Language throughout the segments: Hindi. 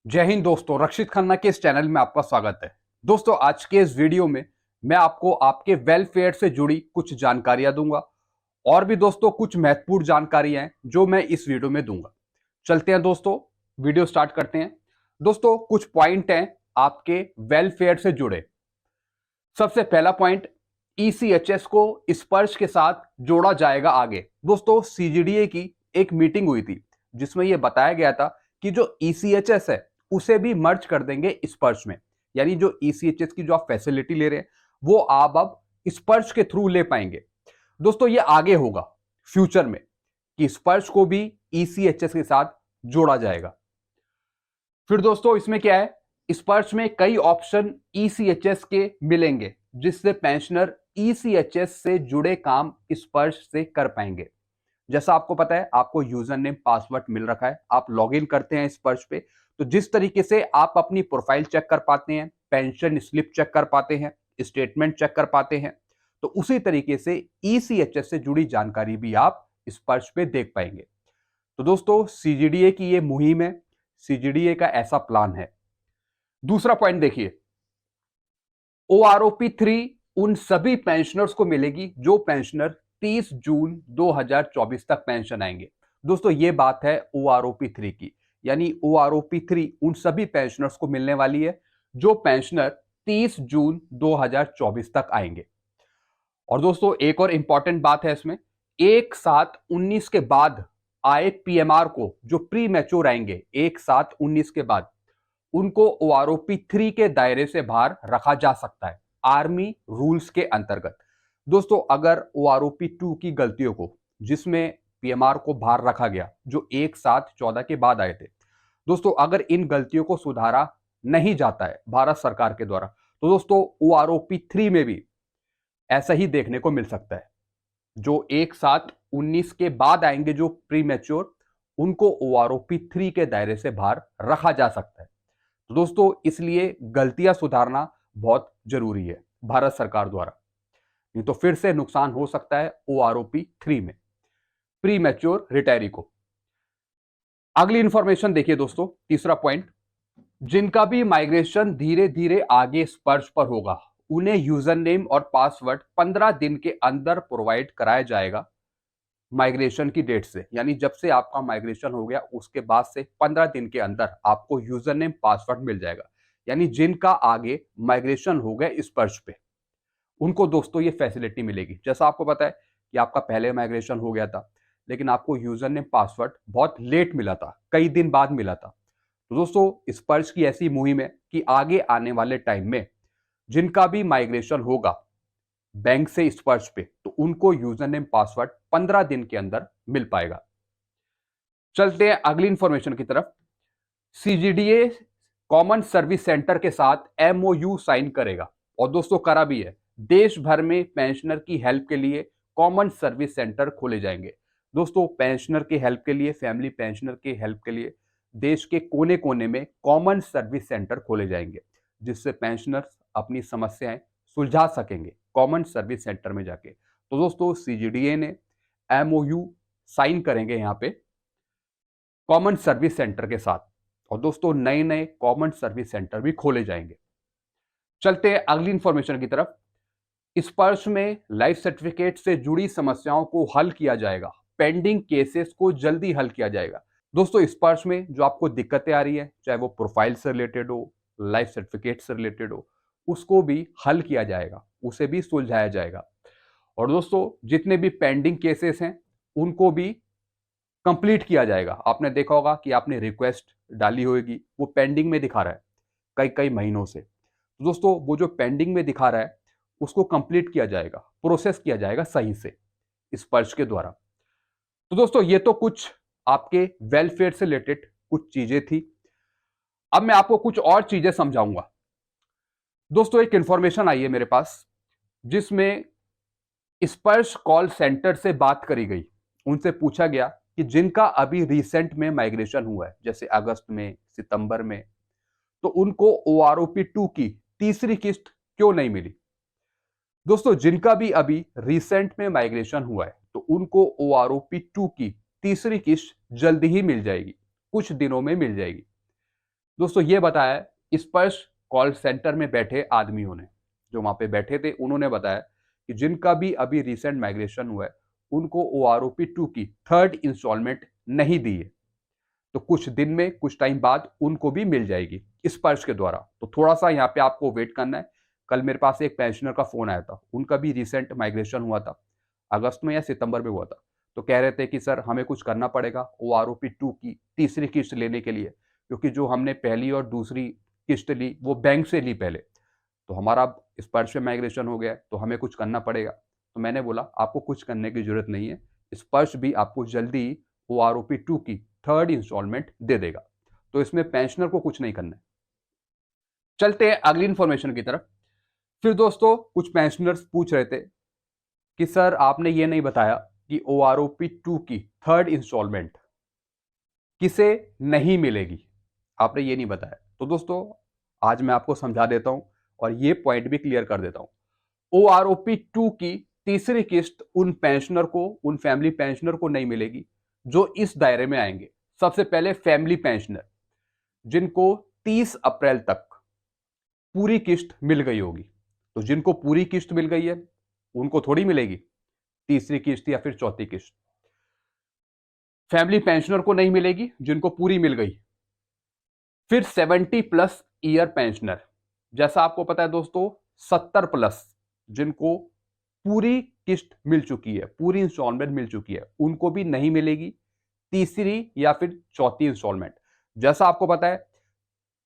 जय हिंद दोस्तों, रक्षित खन्ना के इस चैनल में आपका स्वागत है। दोस्तों, आज के इस वीडियो में मैं आपको आपके वेलफेयर से जुड़ी कुछ जानकारियां दूंगा और भी दोस्तों कुछ महत्वपूर्ण जानकारियां हैं जो मैं इस वीडियो में दूंगा। चलते हैं दोस्तों, वीडियो स्टार्ट करते हैं। दोस्तों, कुछ पॉइंट हैं आपके वेलफेयर से जुड़े। सबसे पहला पॉइंट, ईसीएचएस को स्पर्श के साथ जोड़ा जाएगा आगे। दोस्तों, सीजीडीए की एक मीटिंग हुई थी जिसमें यह बताया गया था कि जो ईसीएचएस है उसे भी मर्ज कर देंगे स्पर्श में। यानी जो ईसीएचएस की जो आप फैसिलिटी ले रहे हैं वो आप अब स्पर्श के थ्रू ले पाएंगे। दोस्तों, ये आगे होगा फ्यूचर में कि स्पर्श को भी ईसीएचएस के साथ जोड़ा जाएगा। फिर दोस्तों, इसमें क्या है, स्पर्श में कई ऑप्शन ईसीएचएस के मिलेंगे जिससे पेंशनर ईसीएचएस से जुड़े काम स्पर्श से कर पाएंगे। जैसा आपको पता है, आपको यूजर नेम पासवर्ड मिल रखा है, आप लॉगिन करते हैं स्पर्श पे, तो जिस तरीके से आप अपनी प्रोफाइल चेक कर पाते हैं, पेंशन स्लिप चेक कर पाते हैं, स्टेटमेंट चेक कर पाते हैं, तो उसी तरीके से ईसीएचएस से जुड़ी जानकारी भी आप स्पर्श पे देख पाएंगे। तो दोस्तों, सीजीडीए की ये मुहिम है, सीजीडीए का ऐसा प्लान है। दूसरा पॉइंट देखिए, ओआरओपी 3 उन सभी पेंशनर्स को मिलेगी जो पेंशनर 30 जून 2024 तक पेंशन आएंगे। दोस्तों, ये बात है ओआरओपी 3 की, यानी ओआरओपी 3 उन सभी पेंशनर्स को मिलने वाली है जो पेंशनर 30 जून 2024 तक आएंगे। और दोस्तों, एक और इंपॉर्टेंट बात है इसमें, 1/7/19 के बाद आए पीएमआर को जो प्री मैच्योर आएंगे 1/7/19 के बाद, उनको ओआरओपी 3 के दायरे से बाहर रखा जा सकता है आर्मी रूल्स के अंतर्गत। दोस्तों, अगर ओआरओपी 2 की गलतियों को, जिसमें पीएमआर को बाहर रखा गया जो 1/7/14 के बाद आए थे, दोस्तों अगर इन गलतियों को सुधारा नहीं जाता है भारत सरकार के द्वारा, तो दोस्तों ओआरओपी 3 में भी ऐसा ही देखने को मिल सकता है। जो 1/7/19 के बाद आएंगे जो प्री मैच्योर, उनको ओआरओपी 3 के दायरे से बाहर रखा जा सकता है। तो दोस्तों, इसलिए गलतियां सुधारना बहुत जरूरी है भारत सरकार द्वारा, नहीं तो फिर से नुकसान हो सकता है ओआरओपी 3 में प्री मैच्योर रिटायरी को। अगली इंफॉर्मेशन देखिए दोस्तों, तीसरा पॉइंट, जिनका भी माइग्रेशन धीरे धीरे आगे स्पर्श पर होगा उन्हें यूजर नेम और पासवर्ड 15 दिन के अंदर प्रोवाइड कराया जाएगा माइग्रेशन की डेट से। यानी जब से आपका माइग्रेशन हो गया उसके बाद से 15 दिन के अंदर आपको यूजर नेम पासवर्ड मिल जाएगा। यानी जिनका आगे माइग्रेशन हो गया स्पर्श पे, उनको दोस्तों ये फैसिलिटी मिलेगी। जैसा आपको पता है कि आपका पहले माइग्रेशन हो गया था लेकिन आपको यूजर नेम पासवर्ड बहुत लेट मिला था, कई दिन बाद मिला था। तो दोस्तों, स्पर्श की ऐसी मुहिम है कि आगे आने वाले टाइम में जिनका भी माइग्रेशन होगा बैंक से स्पर्श पे, तो उनको यूजर नेम पासवर्ड 15 दिन के अंदर मिल पाएगा। चलते हैं अगली इंफॉर्मेशन की तरफ। सीजीडीए कॉमन सर्विस सेंटर के साथ एमओयू साइन करेगा और दोस्तों करा भी है। देश भर में पेंशनर की हेल्प के लिए कॉमन सर्विस सेंटर खोले जाएंगे। दोस्तों, पेंशनर की हेल्प के लिए, फैमिली पेंशनर की हेल्प के लिए देश के कोने कोने में कॉमन सर्विस सेंटर खोले जाएंगे जिससे पेंशनर्स अपनी समस्याएं सुलझा सकेंगे कॉमन सर्विस सेंटर में जाके। तो दोस्तों, सीजीडीए ने एमओयू साइन करेंगे यहाँ पे कॉमन सर्विस सेंटर के साथ, और दोस्तों नए नए कॉमन सर्विस सेंटर भी खोले जाएंगे। चलते हैं अगली इंफॉर्मेशन की तरफ। स्पर्श में लाइफ सर्टिफिकेट से जुड़ी समस्याओं को हल किया जाएगा, पेंडिंग केसेस को जल्दी हल किया जाएगा। दोस्तों, स्पर्श में जो आपको दिक्कतें आ रही है, चाहे वो प्रोफाइल से रिलेटेड हो, लाइफ सर्टिफिकेट से रिलेटेड हो, उसको भी हल किया जाएगा, उसे भी सुलझाया जाएगा। और दोस्तों, जितने भी पेंडिंग केसेस हैं उनको भी कंप्लीट किया जाएगा। आपने देखा होगा कि आपने रिक्वेस्ट डाली होगी, वो पेंडिंग में दिखा रहा है कई कई महीनों से। तो दोस्तों, वो जो पेंडिंग में दिखा रहा है उसको कंप्लीट किया जाएगा, प्रोसेस किया जाएगा सही से स्पर्श के द्वारा। तो दोस्तों, ये तो कुछ आपके वेलफेयर से रिलेटेड कुछ चीजें थी। अब मैं आपको कुछ और चीजें समझाऊंगा। दोस्तों, एक इंफॉर्मेशन आई है मेरे पास जिसमें स्पर्श कॉल सेंटर से बात करी गई। उनसे पूछा गया कि जिनका अभी रिसेंट में माइग्रेशन हुआ है, जैसे अगस्त में, सितंबर में, तो उनको ओआरओपी 2 की तीसरी किस्त क्यों नहीं मिली। दोस्तों, जिनका भी अभी रिसेंट में माइग्रेशन हुआ है तो उनको ओआरओपी 2 की तीसरी किस्त जल्दी ही मिल जाएगी, कुछ दिनों में मिल जाएगी। दोस्तों ये बताया स्पर्श कॉल सेंटर में बैठे आदमियों ने, जो वहां पे बैठे थे, उन्होंने बताया कि जिनका भी अभी रिसेंट माइग्रेशन हुआ है उनको OROP 2 की थर्ड इंस्टॉलमेंट नहीं दी है, तो कुछ दिन में, कुछ टाइम बाद उनको भी मिल जाएगी स्पर्श के द्वारा। तो थोड़ा सा यहाँ पे आपको वेट करना है। कल मेरे पास एक पेंशनर का फोन आया था, उनका भी रिसेंट माइग्रेशन हुआ था, अगस्त में या सितंबर में हुआ था। तो कह रहे थे कि सर हमें कुछ करना पड़ेगा OROP 2 की तीसरी किस्त लेने के लिए, क्योंकि जो हमने पहली और दूसरी किस्त ली वो बैंक से ली पहले, तो हमारा स्पर्श में माइग्रेशन हो गया है, तो हमें कुछ करना पड़ेगा। तो मैंने बोला आपको कुछ करने की जरूरत नहीं है, स्पर्श भी आपको जल्दी OROP 2 की थर्ड इंस्टॉलमेंट दे देगा, तो इसमें पेंशनर को कुछ नहीं करना है। चलते हैं अगली इंफॉर्मेशन की तरफ। फिर दोस्तों कुछ पेंशनर्स पूछ रहे थे कि सर आपने ये नहीं बताया कि OROP 2 की थर्ड इंस्टॉलमेंट किसे नहीं मिलेगी, आपने ये नहीं बताया। तो दोस्तों आज मैं आपको समझा देता हूं और ये पॉइंट भी क्लियर कर देता हूं। OROP 2 की तीसरी किस्त उन पेंशनर को, उन फैमिली पेंशनर को नहीं मिलेगी जो इस दायरे में आएंगे। सबसे पहले फैमिली पेंशनर जिनको 30 अप्रैल तक पूरी किस्त मिल गई होगी। तो जिनको पूरी किस्त मिल गई है उनको थोड़ी मिलेगी तीसरी किस्त या फिर चौथी किस्त। फैमिली पेंशनर को नहीं मिलेगी जिनको पूरी मिल गई। फिर 70+ ईयर पेंशनर, जैसा आपको पता है दोस्तों 70+ जिनको पूरी किस्त मिल चुकी है, पूरी इंस्टॉलमेंट मिल चुकी है, उनको भी नहीं मिलेगी तीसरी या फिर चौथी इंस्टॉलमेंट। जैसा आपको पता है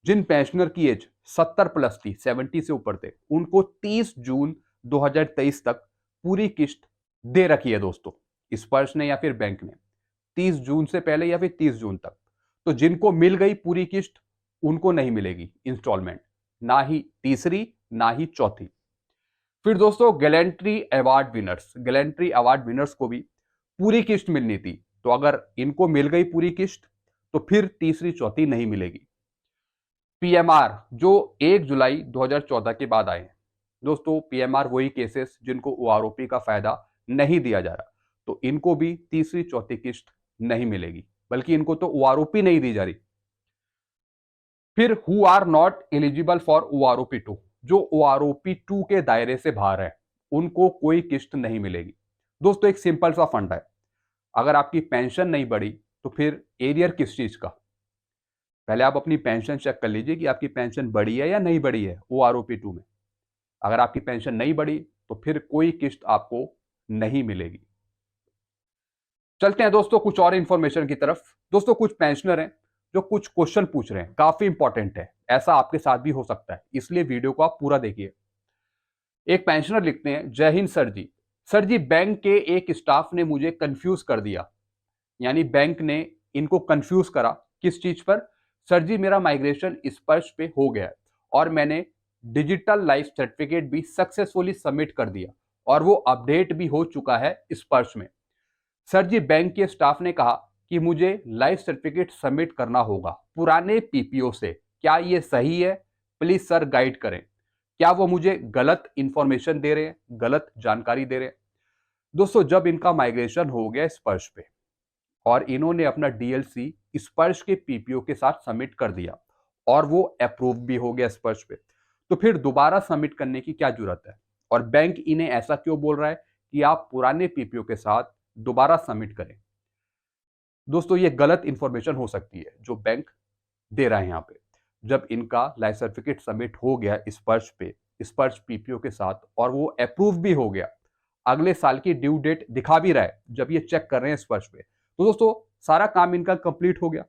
जिन पेंशनर की एज 70+ थी, 70 से ऊपर थे, उनको 30 जून 2023 तक पूरी किस्त दे रखी है दोस्तों, स्पर्श ने या फिर बैंक ने, 30 जून से पहले या फिर 30 जून तक। तो जिनको मिल गई पूरी किस्त उनको नहीं मिलेगी इंस्टॉलमेंट, ना ही तीसरी ना ही चौथी। फिर दोस्तों गैलेंट्री अवार्ड विनर्स को भी पूरी किस्त मिलनी थी, तो अगर इनको मिल गई पूरी किस्त तो फिर तीसरी चौथी नहीं मिलेगी। पीएमआर जो 1 जुलाई 2014 के बाद आए हैं दोस्तों, पीएमआर वही केसेस जिनको OROP का फायदा नहीं दिया जा रहा, तो इनको भी तीसरी चौथी किस्त नहीं मिलेगी, बल्कि इनको तो OROP नहीं दी जा रही। फिर who are not eligible for OROP 2, जो OROP 2 के दायरे से बाहर है उनको कोई किस्त नहीं मिलेगी। दोस्तों एक सिंपल सा फंडा है, अगर आपकी पेंशन नहीं बढ़ी तो फिर एरियर किस चीज का, पहले आप अपनी पेंशन चेक कर लीजिए कि आपकी पेंशन बढ़ी है या नहीं बढ़ी है OROP 2 में। अगर आपकी पेंशन नहीं बढ़ी तो फिर कोई किस्त आपको नहीं मिलेगी। चलते हैं दोस्तों कुछ और इंफॉर्मेशन की तरफ। दोस्तों कुछ पेंशनर हैं जो कुछ क्वेश्चन पूछ रहे हैं, काफी इंपॉर्टेंट है, ऐसा आपके साथ भी हो सकता है, इसलिए वीडियो को आप पूरा देखिए। एक पेंशनर लिखते हैं, जय हिंद सर जी। सर जी बैंक के एक स्टाफ ने मुझे कंफ्यूज कर दिया, यानी बैंक ने इनको कंफ्यूज करा किस चीज पर। सर जी मेरा माइग्रेशन स्पर्श पे हो गया है और मैंने डिजिटल लाइफ सर्टिफिकेट भी सक्सेसफुली सबमिट कर दिया और वो अपडेट भी हो चुका है स्पर्श में। सर जी बैंक के स्टाफ ने कहा कि मुझे लाइफ सर्टिफिकेट सबमिट करना होगा पुराने PPO से, क्या ये सही है? प्लीज सर गाइड करें, क्या वो मुझे गलत इंफॉर्मेशन दे रहे हैं, गलत जानकारी दे रहे हैं? दोस्तों जब इनका माइग्रेशन हो गया स्पर्श पे और इन्होंने अपना DLC स्पर्श के PPO के साथ सबमिट कर दिया और वो अप्रूव भी हो गया स्पर्श पे, तो फिर दोबारा सबमिट करने की क्या जरूरत है? और बैंक इन्हें ऐसा क्यों बोल रहा है कि आप पुराने PPO के साथ दोबारा सबमिट करें? दोस्तों ये गलत इंफॉर्मेशन हो सकती है जो बैंक दे रहा है यहाँ पे। जब इनका लाइफ सर्टिफिकेट सबमिट हो गया स्पर्श पे, स्पर्श PPO के साथ, और वो अप्रूव भी हो गया, अगले साल की ड्यू डेट दिखा भी रहा है जब ये चेक कर रहे हैं स्पर्श पे, तो दोस्तों सारा काम इनका कंप्लीट हो गया,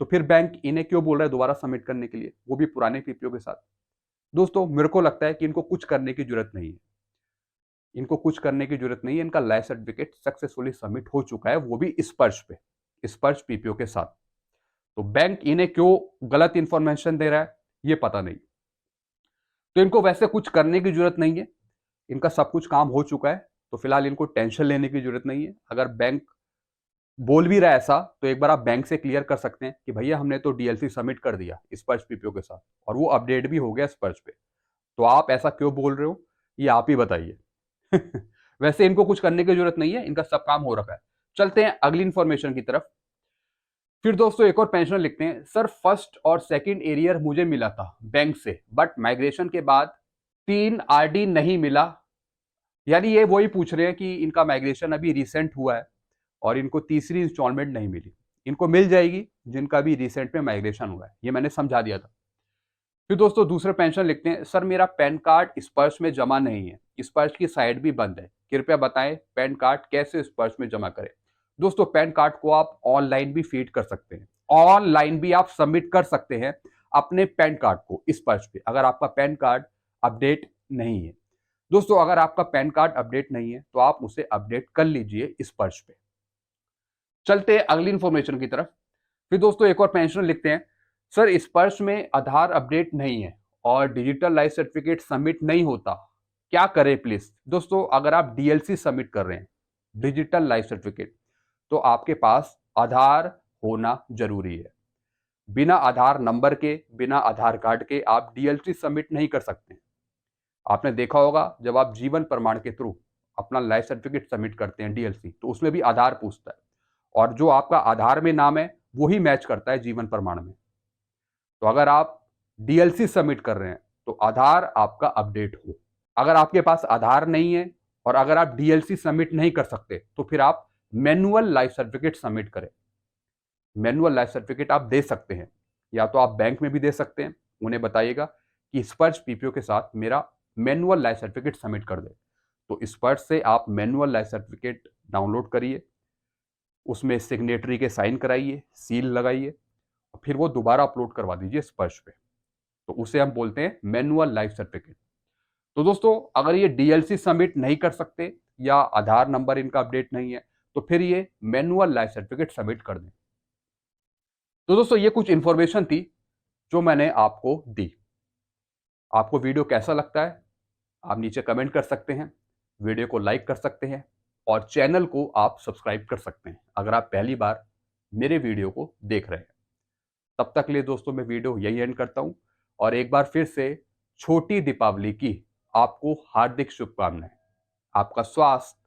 तो फिर बैंक इन्हें क्यों बोल रहा है दोबारा सबमिट करने के लिए, वो भी पुराने PPO के साथ? दोस्तों मेरे को लगता है कि इनको कुछ करने की जरूरत नहीं है, इनको कुछ करने की जरूरत नहीं है, इनका लाइफ सर्टिफिकेट सक्सेसफुली सबमिट हो चुका है, वो भी स्पर्श पे, स्पर्श PPO के साथ। तो बैंक इन्हें क्यों गलत इंफॉर्मेशन दे रहा है ये पता नहीं। तो इनको वैसे कुछ करने की जरूरत नहीं है, इनका सब कुछ काम हो चुका है, तो फिलहाल इनको टेंशन लेने की जरूरत नहीं है। अगर बैंक बोल भी रहा है ऐसा तो एक बार आप बैंक से क्लियर कर सकते हैं कि भैया हमने तो DLC सबमिट कर दिया स्पर्श PPO के साथ और वो अपडेट भी हो गया स्पर्श पे, तो आप ऐसा क्यों बोल रहे हो, ये आप ही बताइए। वैसे इनको कुछ करने की जरूरत नहीं है, इनका सब काम हो रखा है। चलते हैं अगली इंफॉर्मेशन की तरफ। फिर दोस्तों एक और पेंशनर लिखते हैं, सर फर्स्ट और सेकंड एरियर मुझे मिला था बैंक से, बट माइग्रेशन के बाद 3 आरडी नहीं मिला। यानी ये वही पूछ रहे हैं कि इनका माइग्रेशन अभी रिसेंट हुआ है और इनको तीसरी इंस्टॉलमेंट नहीं मिली। इनको मिल जाएगी जिनका भी रिसेंट में माइग्रेशन हुआ है, ये मैंने समझा दिया था। फिर दोस्तों दूसरे पेंशन लिखते हैं, सर मेरा पैन कार्ड स्पर्श में जमा नहीं है, स्पर्श की साइट भी बंद है, कृपया बताएं पैन कार्ड कैसे स्पर्श में जमा करें। दोस्तों पैन कार्ड को आप ऑनलाइन भी फीड कर सकते हैं, ऑनलाइन भी आप सबमिट कर सकते हैं अपने पैन कार्ड को स्पर्श पे, अगर आपका पैन कार्ड अपडेट नहीं है। दोस्तों अगर आपका पैन कार्ड अपडेट नहीं है तो आप उसे अपडेट कर लीजिए स्पर्श पे। चलते हैं अगली इंफॉर्मेशन की तरफ। फिर दोस्तों एक और पेंशनर लिखते हैं, सर स्पर्श में आधार अपडेट नहीं है और डिजिटल लाइफ सर्टिफिकेट सबमिट नहीं होता, क्या करें प्लीज। दोस्तों अगर आप डीएलसी सबमिट कर रहे हैं, डिजिटल लाइफ सर्टिफिकेट, तो आपके पास आधार होना जरूरी है। बिना आधार नंबर के, बिना आधार कार्ड के आप डीएलसी सबमिट नहीं कर सकते। आपने देखा होगा जब आप जीवन प्रमाण के थ्रू अपना लाइफ सर्टिफिकेट सबमिट करते हैं डीएलसी, तो उसमें भी आधार पूछता है और जो आपका आधार में नाम है वही मैच करता है जीवन प्रमाण में। तो अगर आप डीएलसी सबमिट कर रहे हैं तो आधार आपका अपडेट हो। अगर आपके पास आधार नहीं है और अगर आप डीएलसी सबमिट नहीं कर सकते तो फिर आप मैनुअल लाइफ सर्टिफिकेट सबमिट करें। मैनुअल लाइफ सर्टिफिकेट आप दे सकते हैं, या तो आप बैंक में भी दे सकते हैं, उन्हें बताइएगा कि स्पर्श पीपीओ के साथ मेरा मैनुअल लाइफ सर्टिफिकेट सबमिट कर दे। तो स्पर्श से आप मैनुअल लाइफ सर्टिफिकेट डाउनलोड करिए, उसमें सिग्नेटरी के साइन कराइए, सील लगाइए, और फिर वो दोबारा अपलोड करवा दीजिए स्पर्श पे, तो उसे हम बोलते हैं मैनुअल लाइफ सर्टिफिकेट। तो दोस्तों अगर ये डीएलसी सबमिट नहीं कर सकते या आधार नंबर इनका अपडेट नहीं है तो फिर ये मैनुअल लाइफ सर्टिफिकेट सबमिट कर दें। तो दोस्तों ये कुछ इंफॉर्मेशन थी जो मैंने आपको दी। आपको वीडियो कैसा लगता है आप नीचे कमेंट कर सकते हैं, वीडियो को लाइक कर सकते हैं और चैनल को आप सब्सक्राइब कर सकते हैं अगर आप पहली बार मेरे वीडियो को देख रहे हैं। तब तक के लिए दोस्तों मैं वीडियो यही एंड करता हूं और एक बार फिर से छोटी दीपावली की आपको हार्दिक शुभकामनाएं। आपका स्वास्थ्य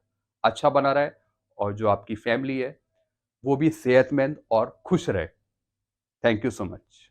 अच्छा बना रहे और जो आपकी फैमिली है वो भी सेहतमंद और खुश रहे। Thank you so much.